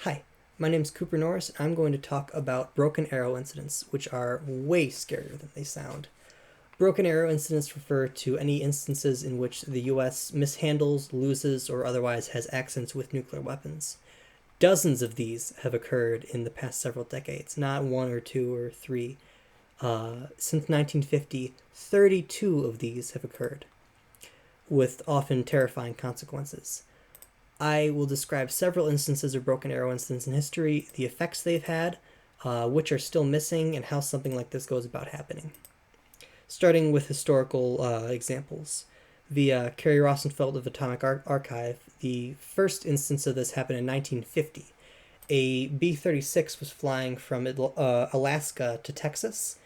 Hi, my name is Cooper Norris, and I'm going to talk about broken arrow incidents, which are way scarier than they sound. Broken arrow incidents refer to any instances in which the US mishandles, loses, or otherwise has accidents with nuclear weapons. Dozens of these have occurred in the past several decades, not one or two or three. Since 1950, 32 of these have occurred, with often terrifying consequences. I will describe several instances of broken arrow incidents in history, the effects they've had, which are still missing, and how something like this goes about happening. Starting with historical examples. The Kerry Rosenfeld of Atomic Archive, the first instance of this happened in 1950. A B-36 was flying from Alaska to Texas,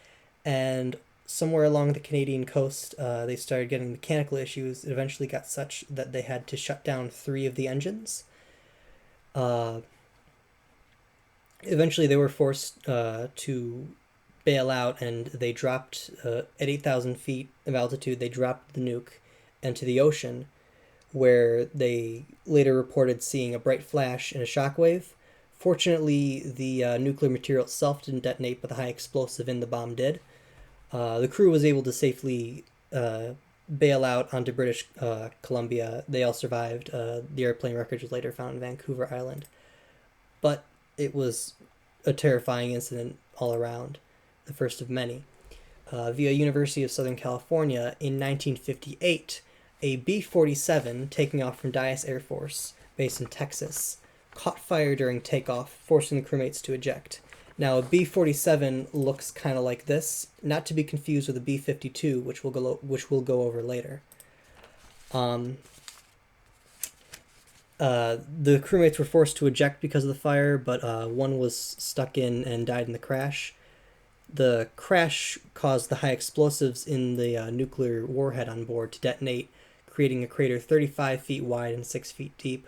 and somewhere along the Canadian coast, they started getting mechanical issues. It eventually got such that they had to shut down 3 of the engines. Eventually, they were forced to bail out, and they dropped at 8,000 feet of altitude. They dropped the nuke into the ocean, where they later reported seeing a bright flash and a shockwave. Fortunately, the nuclear material itself didn't detonate, but the high explosive in the bomb did. The crew was able to safely bail out onto British Columbia. They all survived. The airplane wreckage was later found in Vancouver Island. But it was a terrifying incident all around, the first of many. Via University of Southern California in 1958, a B-47 taking off from Dyess Air Force Base in Texas caught fire during takeoff, forcing the crewmates to eject. Now, a B-47 looks kind of like this, not to be confused with a B-52, which we'll go over later. The crewmates were forced to eject because of the fire, but one was stuck in and died in the crash. The crash caused the high explosives in the nuclear warhead on board to detonate, creating a crater 35 feet wide and 6 feet deep.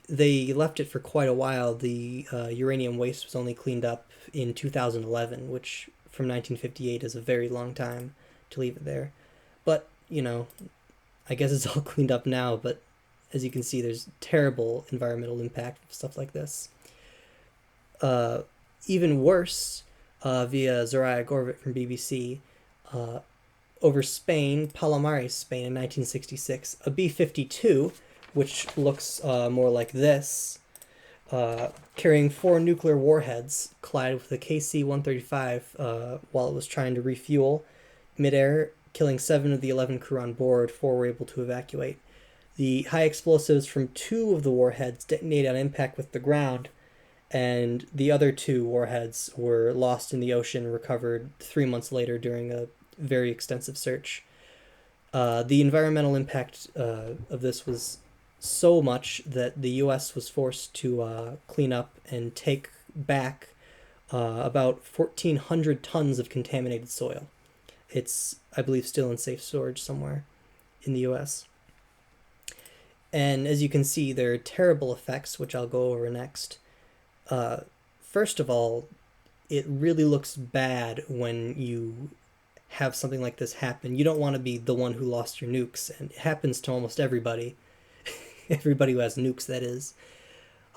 They left it for quite a while. The uranium waste was only cleaned up in 2011, which from 1958 is a very long time to leave it there. But, I guess it's all cleaned up now, but as you can see, there's terrible environmental impact of stuff like this. Even worse, via Zoraya Gorvit from BBC, over Spain, Palomares, Spain in 1966, a B-52, which looks more like this, carrying 4 nuclear warheads, collided with the KC-135 while it was trying to refuel midair, killing 7 of the 11 crew on board. 4 were able to evacuate. The high explosives from 2 of the warheads detonated on impact with the ground, and the other 2 warheads were lost in the ocean, recovered 3 months later during a very extensive search. The environmental impact of this was so much that the U.S. was forced to clean up and take back about 1,400 tons of contaminated soil. It's, I believe, still in safe storage somewhere in the U.S. And as you can see, there are terrible effects, which I'll go over next. First of all, it really looks bad when you have something like this happen. You don't want to be the one who lost your nukes, and it happens to almost everybody. Everybody who has nukes, that is.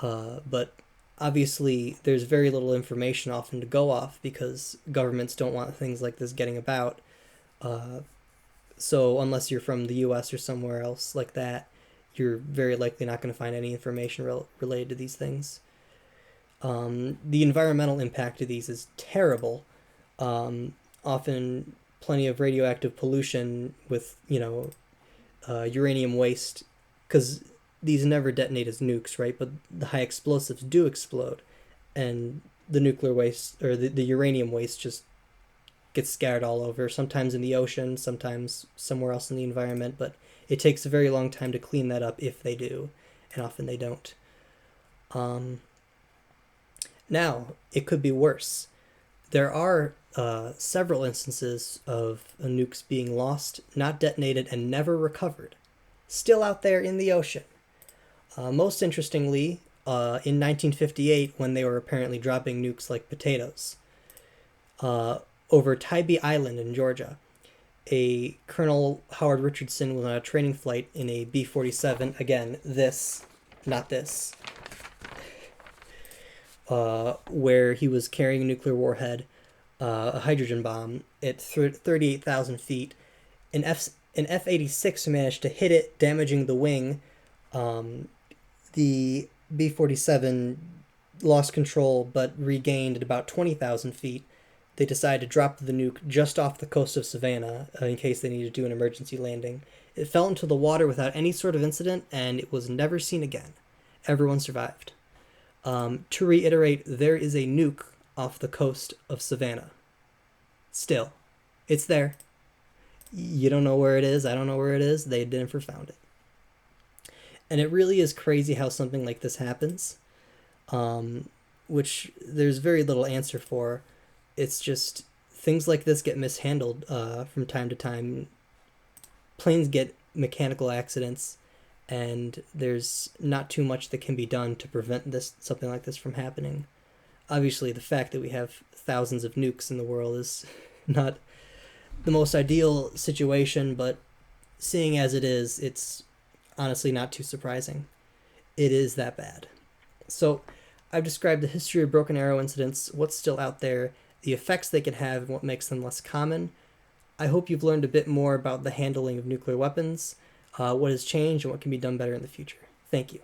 But obviously, there's very little information often to go off because governments don't want things like this getting about. So unless you're from the US or somewhere else like that, you're very likely not going to find any information related to these things. The environmental impact of these is terrible. Often plenty of radioactive pollution with, uranium waste, because these never detonate as nukes, right? But the high explosives do explode, and the nuclear waste, or the uranium waste, just gets scattered all over, sometimes in the ocean, sometimes somewhere else in the environment, but it takes a very long time to clean that up if they do, and often they don't. Now, it could be worse. There are several instances of nukes being lost, not detonated, and never recovered, still out there in the ocean. Most interestingly, in 1958, when they were apparently dropping nukes like potatoes, over Tybee Island in Georgia, a Colonel Howard Richardson was on a training flight in a B-47. Again, this, not this. where he was carrying a nuclear warhead, a hydrogen bomb, at 38,000 feet. An F-86 managed to hit it, damaging the wing. The B-47 lost control but regained at about 20,000 feet. They decided to drop the nuke just off the coast of Savannah in case they needed to do an emergency landing. It fell into the water without any sort of incident, and it was never seen again. Everyone survived. To reiterate, there is a nuke off the coast of Savannah. Still, it's there. You don't know where it is. I don't know where it is. They never found it. And it really is crazy how something like this happens, which there's very little answer for. It's just things like this get mishandled from time to time. Planes get mechanical accidents, and there's not too much that can be done to prevent something like this from happening. Obviously, the fact that we have thousands of nukes in the world is not the most ideal situation, but seeing as it is, it's honestly not too surprising. It is that bad. So I've described the history of broken arrow incidents, what's still out there, the effects they can have, and what makes them less common. I hope you've learned a bit more about the handling of nuclear weapons, what has changed, and what can be done better in the future. Thank you.